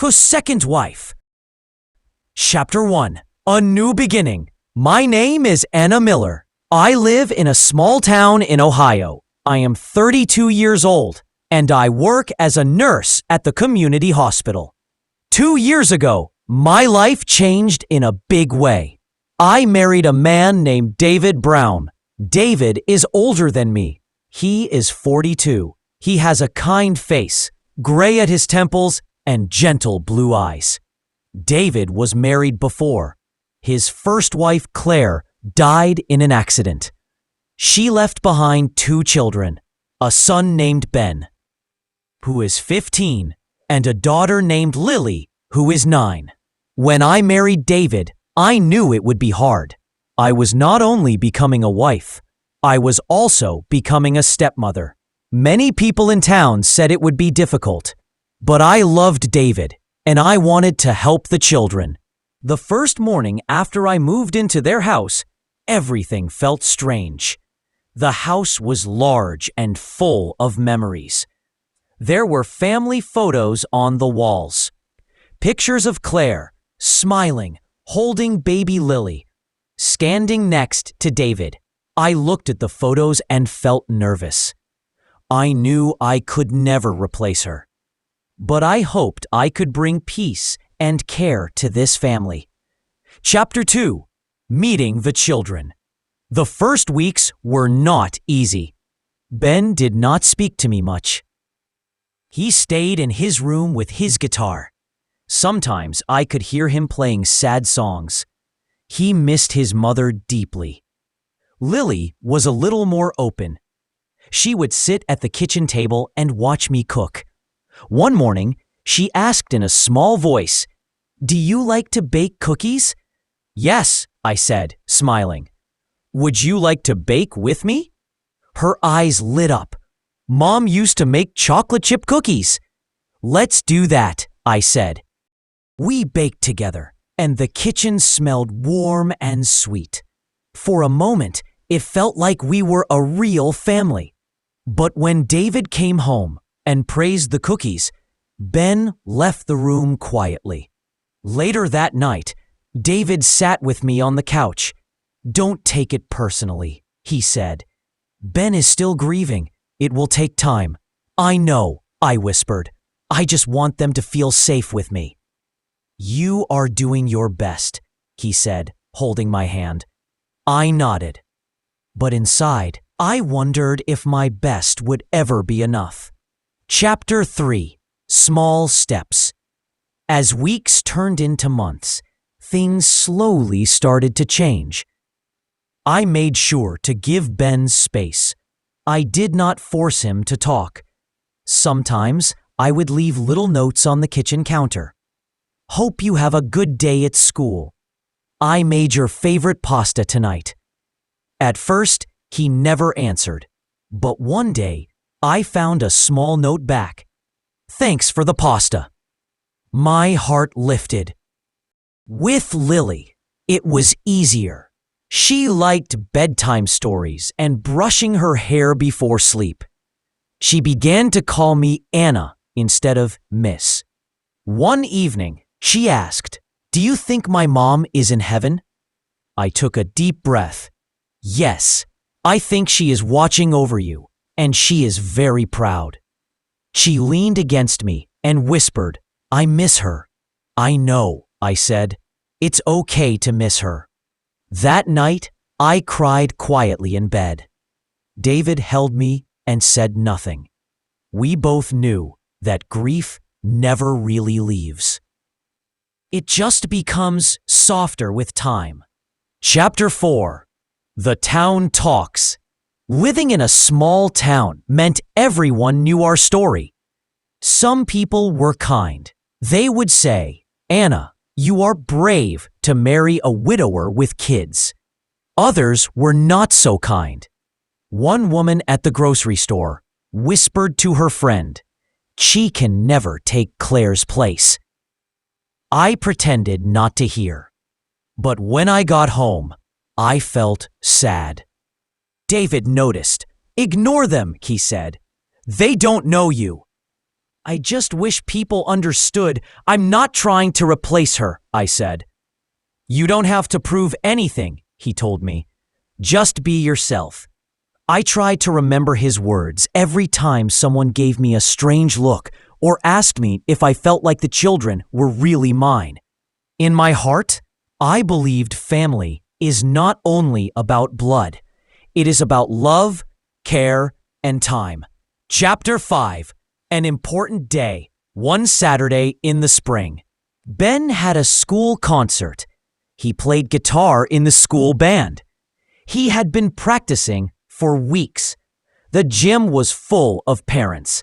Second wife. Chapter 1. A New Beginning. My name is Anna Miller. I live in a small town in Ohio. I am 32 years old, and I work as a nurse at the community hospital. 2 years ago, my life changed in a big way. I married a man named David Brown. David is older than me. He is 42. He has a kind face, gray at his temples, and gentle blue eyes. David was married before. His first wife, Claire, died in an accident. She left behind 2 children, a son named Ben, who is 15, and a daughter named Lily, who is 9. When I married David, I knew it would be hard. I was not only becoming a wife, I was also becoming a stepmother. Many people in town said it would be difficult, but I loved David, and I wanted to help the children. The first morning after I moved into their house, everything felt strange. The house was large and full of memories. There were family photos on the walls. Pictures of Claire, smiling, holding baby Lily, standing next to David. I looked at the photos and felt nervous. I knew I could never replace her. But I hoped I could bring peace and care to this family. Chapter 2. Meeting the children. The first weeks were not easy. Ben did not speak to me much. He stayed in his room with his guitar. Sometimes I could hear him playing sad songs. He missed his mother deeply. Lily was a little more open. She would sit at the kitchen table and watch me cook. One morning, she asked in a small voice, "Do you like to bake cookies?" "Yes," I said, smiling. "Would you like to bake with me?" Her eyes lit up. "Mom used to make chocolate chip cookies." "Let's do that," I said. We baked together, and the kitchen smelled warm and sweet. For a moment, it felt like we were a real family. But when David came home and praised the cookies, Ben left the room quietly. Later that night, David sat with me on the couch. "Don't take it personally," he said. "Ben is still grieving. It will take time." "I know," I whispered. "I just want them to feel safe with me." "You are doing your best," he said, holding my hand. I nodded. But inside, I wondered if my best would ever be enough. Chapter 3. Small Steps. As weeks turned into months, things slowly started to change. I made sure to give Ben space. I did not force him to talk. Sometimes I would leave little notes on the kitchen counter. "Hope you have a good day at school. I made your favorite pasta tonight." At first, he never answered, but one day, I found a small note back. "Thanks for the pasta." My heart lifted. With Lily, it was easier. She liked bedtime stories and brushing her hair before sleep. She began to call me Anna instead of Miss. One evening, she asked, "Do you think my mom is in heaven?" I took a deep breath. "Yes, I think she is watching over you, and she is very proud." She leaned against me and whispered, "I miss her." "I know," I said. "It's okay to miss her." That night, I cried quietly in bed. David held me and said nothing. We both knew that grief never really leaves. It just becomes softer with time. Chapter 4. The Town Talks. Living in a small town meant everyone knew our story. Some people were kind. They would say, "Anna, you are brave to marry a widower with kids." Others were not so kind. One woman at the grocery store whispered to her friend, "She can never take Claire's place." I pretended not to hear. But when I got home, I felt sad. David noticed. "Ignore them," he said. "They don't know you." I just wish people understood I'm not trying to replace her, I said. You don't have to prove anything, he told me. Just be yourself. I tried to remember his words every time someone gave me a strange look or asked me if I felt like the children were really mine. In my heart, I believed family is not only about blood. It is about love, care, and time. Chapter 5. An important day. One Saturday in the spring. Ben had a school concert. He played guitar in the school band. He had been practicing for weeks. The gym was full of parents.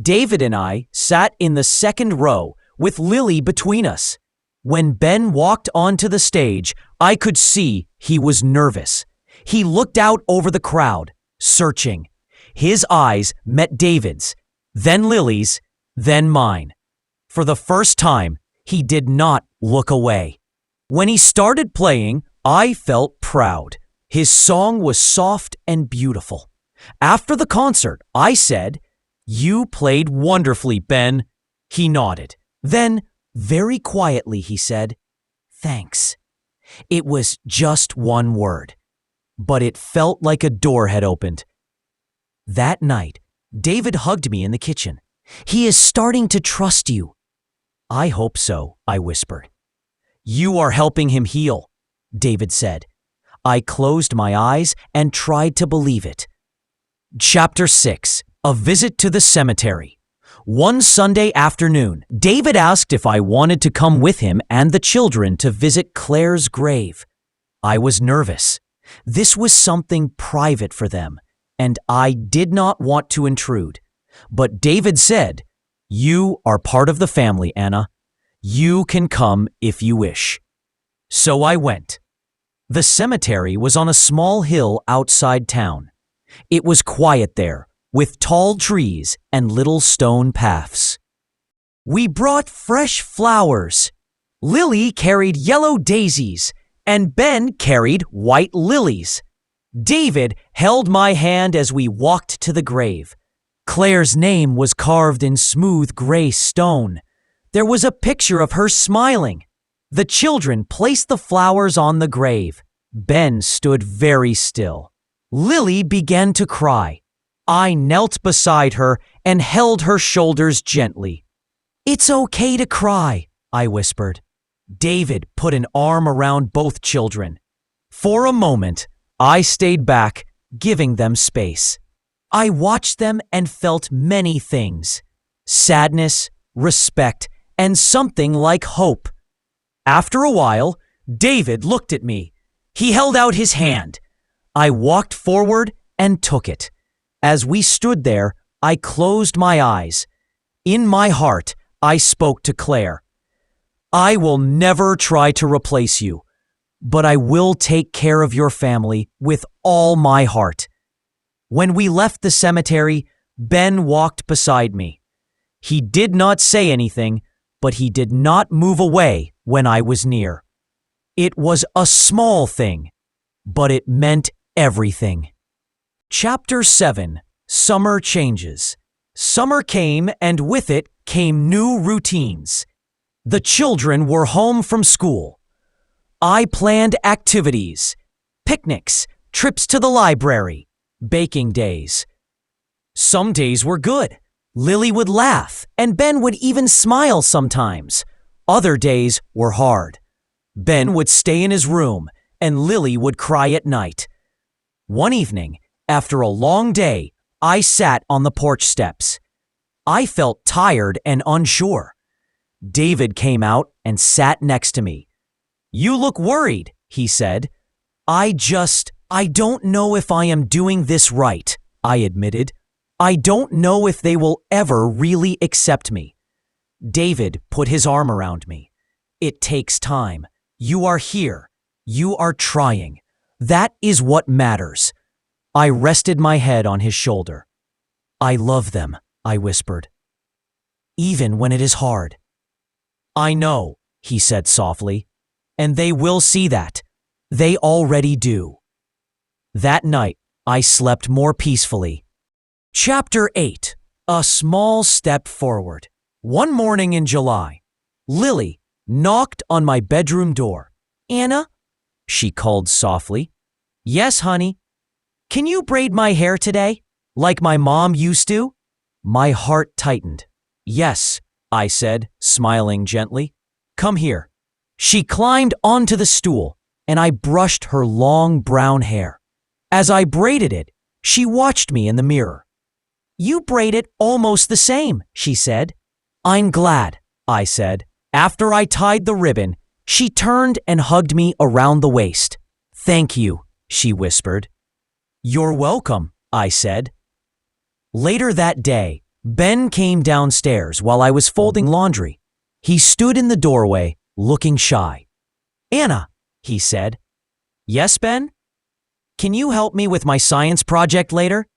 David and I sat in the second row with Lily between us. When Ben walked onto the stage, I could see he was nervous. He looked out over the crowd, searching. His eyes met David's, then Lily's, then mine. For the first time, he did not look away. When he started playing, I felt proud. His song was soft and beautiful. After the concert, I said, "You played wonderfully, Ben." He nodded. Then, very quietly, he said, "Thanks." It was just one word, but it felt like a door had opened. That night, David hugged me in the kitchen. "He is starting to trust you." "I hope so," I whispered. "You are helping him heal," David said. I closed my eyes and tried to believe it. Chapter 6. A visit to the cemetery. One Sunday afternoon, David asked if I wanted to come with him and the children to visit Claire's grave. I was nervous. This was something private for them, and I did not want to intrude. But David said, "You are part of the family, Anna. You can come if you wish." So I went. The cemetery was on a small hill outside town. It was quiet there, with tall trees and little stone paths. We brought fresh flowers. Lily carried yellow daisies, and Ben carried white lilies. David held my hand as we walked to the grave. Claire's name was carved in smooth gray stone. There was a picture of her smiling. The children placed the flowers on the grave. Ben stood very still. Lily began to cry. I knelt beside her and held her shoulders gently. "It's okay to cry," I whispered. David put an arm around both children. For a moment, I stayed back, giving them space. I watched them and felt many things: sadness, respect, and something like hope. After a while, David looked at me. He held out his hand. I walked forward and took it. As we stood there, I closed my eyes. In my heart, I spoke to Claire. "I will never try to replace you, but I will take care of your family with all my heart." When we left the cemetery, Ben walked beside me. He did not say anything, but he did not move away when I was near. It was a small thing, but it meant everything. Chapter 7. Summer Changes. Summer came, and with it came new routines. The children were home from school. I planned activities, picnics, trips to the library, baking days. Some days were good. Lily would laugh, and Ben would even smile sometimes. Other days were hard. Ben would stay in his room, and Lily would cry at night. One evening, after a long day, I sat on the porch steps. I felt tired and unsure. David came out and sat next to me. "You look worried," he said. I don't know if I am doing this right," I admitted. "I don't know if they will ever really accept me." David put his arm around me. "It takes time. You are here. You are trying. That is what matters." I rested my head on his shoulder. "I love them," I whispered. "Even when it is hard." "I know," he said softly, "and they will see that. They already do." That night, I slept more peacefully. Chapter 8. A small step forward. One morning in July, Lily knocked on my bedroom door. "Anna?" she called softly. "Yes, honey." "Can you braid my hair today, like my mom used to?" My heart tightened. "Yes," I said, smiling gently. "Come here." She climbed onto the stool, and I brushed her long brown hair. As I braided it, she watched me in the mirror. "You braid it almost the same," she said. "I'm glad," I said. After I tied the ribbon, she turned and hugged me around the waist. "Thank you," she whispered. "You're welcome," I said. Later that day, Ben came downstairs while I was folding laundry. He stood in the doorway, looking shy. "Anna," he said. "Yes, Ben? Can you help me with my science project later?"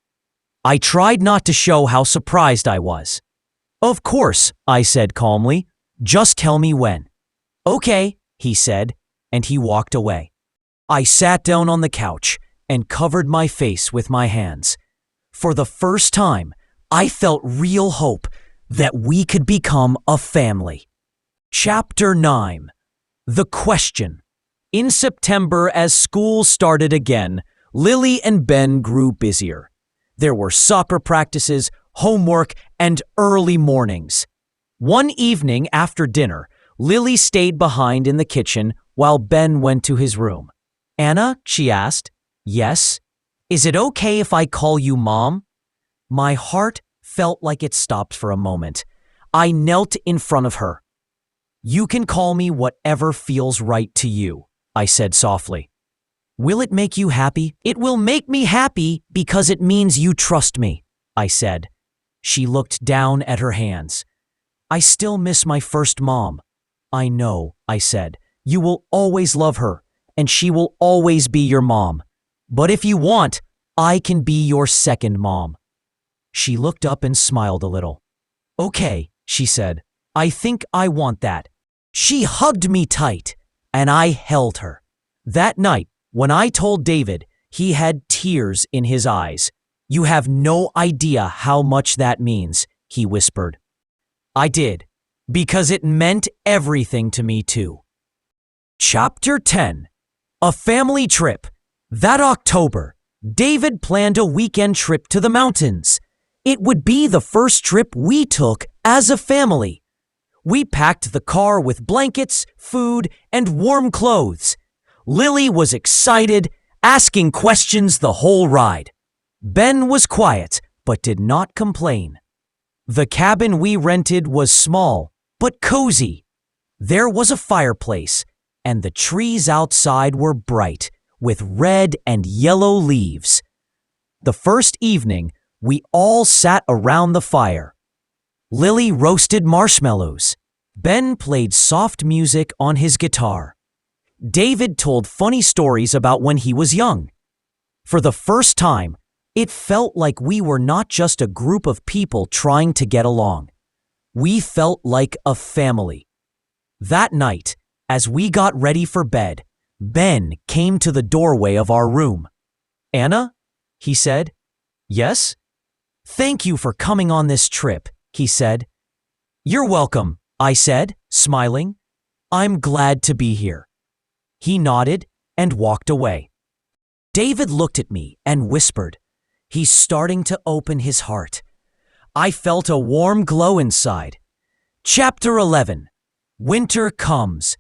I tried not to show how surprised I was. "Of course," I said calmly. "Just tell me when." "Okay," he said, and he walked away. I sat down on the couch and covered my face with my hands. For the first time, I felt real hope that we could become a family. Chapter 9. The Question. In September, as school started again, Lily and Ben grew busier. There were soccer practices, homework, and early mornings. One evening after dinner, Lily stayed behind in the kitchen while Ben went to his room. "Anna?" she asked. "Yes?" "Is it okay if I call you Mom?" My heart felt like it stopped for a moment. I knelt in front of her. "You can call me whatever feels right to you," I said softly. "Will it make you happy?" "It will make me happy because it means you trust me," I said. She looked down at her hands. "I still miss my first mom." "I know," I said. "You will always love her, and she will always be your mom. But if you want, I can be your second mom." She looked up and smiled a little. "Okay," she said. "I think I want that." She hugged me tight, and I held her. That night, when I told David, he had tears in his eyes. "You have no idea how much that means," he whispered. I did, because it meant everything to me too. Chapter 10. A Family Trip. That October, David planned a weekend trip to the mountains. It would be the first trip we took as a family. We packed the car with blankets, food, and warm clothes. Lily was excited, asking questions the whole ride. Ben was quiet, but did not complain. The cabin we rented was small, but cozy. There was a fireplace, and the trees outside were bright, with red and yellow leaves. The first evening, we all sat around the fire. Lily roasted marshmallows. Ben played soft music on his guitar. David told funny stories about when he was young. For the first time, it felt like we were not just a group of people trying to get along. We felt like a family. That night, as we got ready for bed, Ben came to the doorway of our room. "Anna?" he said. "Yes?" "Thank you for coming on this trip," he said. "You're welcome," I said, smiling. "I'm glad to be here." He nodded and walked away. David looked at me and whispered, "He's starting to open his heart." I felt a warm glow inside. Chapter 11. Winter Comes.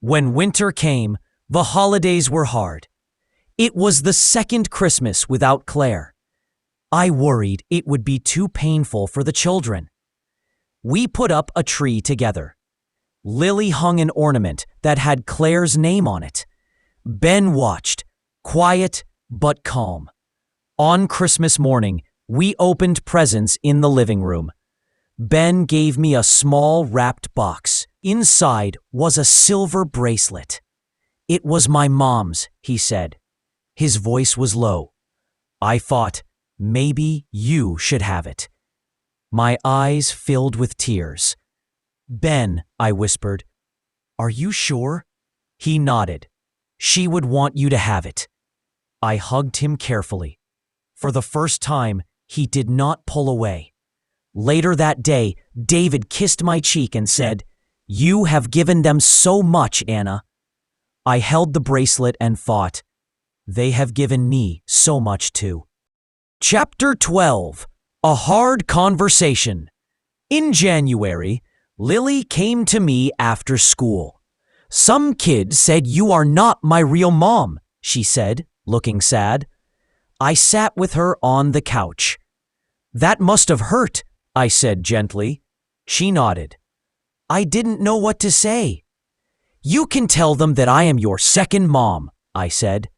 When winter came, the holidays were hard. It was the second Christmas without Claire. I worried it would be too painful for the children. We put up a tree together. Lily hung an ornament that had Claire's name on it. Ben watched, quiet but calm. On Christmas morning, we opened presents in the living room. Ben gave me a small wrapped box. Inside was a silver bracelet. "It was my mom's," he said. His voice was low. I thought, maybe you should have it. My eyes filled with tears. "Ben," I whispered, "are you sure?" He nodded. "She would want you to have it." I hugged him carefully. For the first time, he did not pull away. Later that day, David kissed my cheek and said, "You have given them so much, Anna." I held the bracelet and thought, they have given me so much too. Chapter 12. A Hard Conversation. In January, Lily came to me after school. "Some kid said you are not my real mom," she said, looking sad. I sat with her on the couch. "That must have hurt," I said gently. She nodded. I didn't know what to say. "You can tell them that I am your second mom," I said,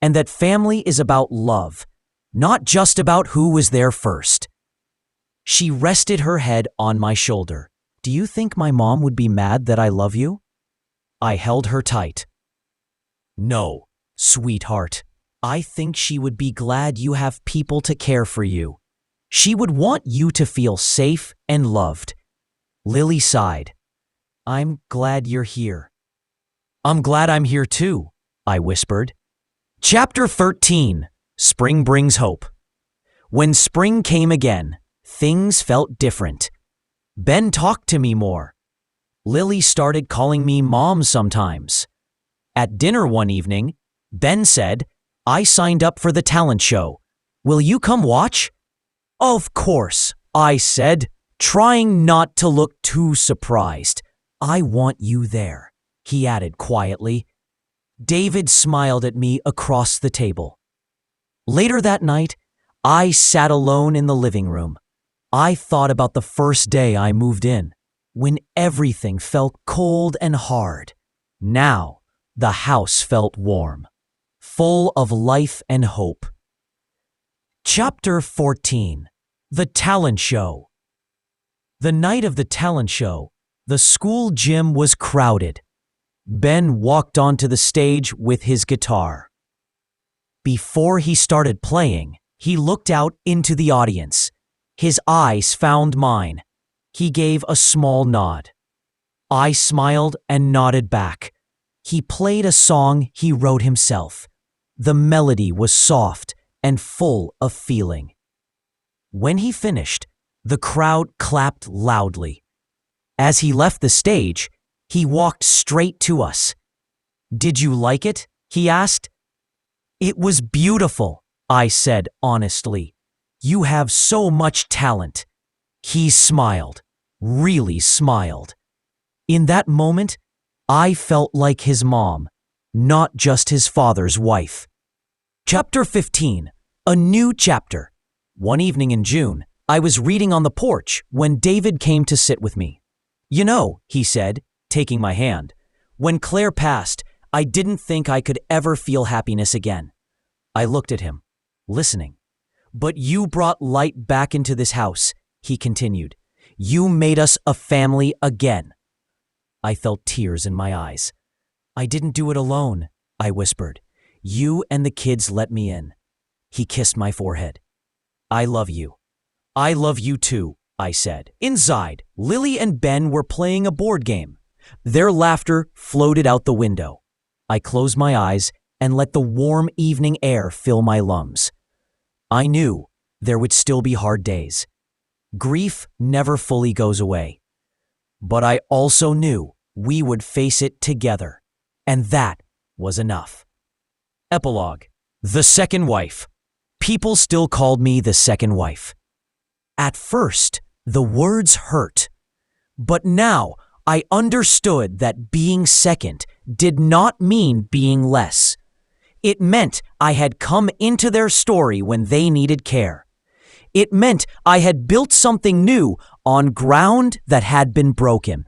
"and that family is about love, not just about who was there first." She rested her head on my shoulder. "Do you think my mom would be mad that I love you?" I held her tight. "No, sweetheart. I think she would be glad you have people to care for you. She would want you to feel safe and loved." Lily sighed. "I'm glad you're here." "I'm glad I'm here too," I whispered. Chapter 13. Spring Brings Hope. When spring came again, things felt different. Ben talked to me more. Lily started calling me Mom sometimes. At dinner one evening, Ben said, "I signed up for the talent show. Will you come watch?" "Of course," I said, trying not to look too surprised. "I want you there," he added quietly. David smiled at me across the table. Later that night, I sat alone in the living room. I thought about the first day I moved in, when everything felt cold and hard. Now, the house felt warm, full of life and hope. Chapter 14. The Talent Show. The night of the talent show, the school gym was crowded. Ben walked onto the stage with his guitar. Before he started playing, he looked out into the audience. His eyes found mine. He gave a small nod. I smiled and nodded back. He played a song he wrote himself. The melody was soft and full of feeling. When he finished, the crowd clapped loudly. As he left the stage, he walked straight to us. "Did you like it?" he asked. "It was beautiful," I said honestly. "You have so much talent." He smiled, really smiled. In that moment, I felt like his mom, not just his father's wife. Chapter 15. A New Chapter. One evening in June, I was reading on the porch when David came to sit with me. "You know," he said, taking my hand, "when Claire passed, I didn't think I could ever feel happiness again." I looked at him, listening. "But you brought light back into this house," he continued. "You made us a family again." I felt tears in my eyes. "I didn't do it alone," I whispered. "You and the kids let me in." He kissed my forehead. "I love you." "I love you too," I said. Inside, Lily and Ben were playing a board game. Their laughter floated out the window. I closed my eyes and let the warm evening air fill my lungs. I knew there would still be hard days. Grief never fully goes away. But I also knew we would face it together, and that was enough. Epilogue. The Second Wife. People still called me the second wife. At first, the words hurt. But now I understood that being second did not mean being less. It meant I had come into their story when they needed care. It meant I had built something new on ground that had been broken.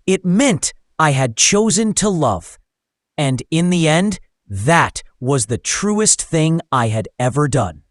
It meant I had chosen to love. And in the end, that was the truest thing I had ever done.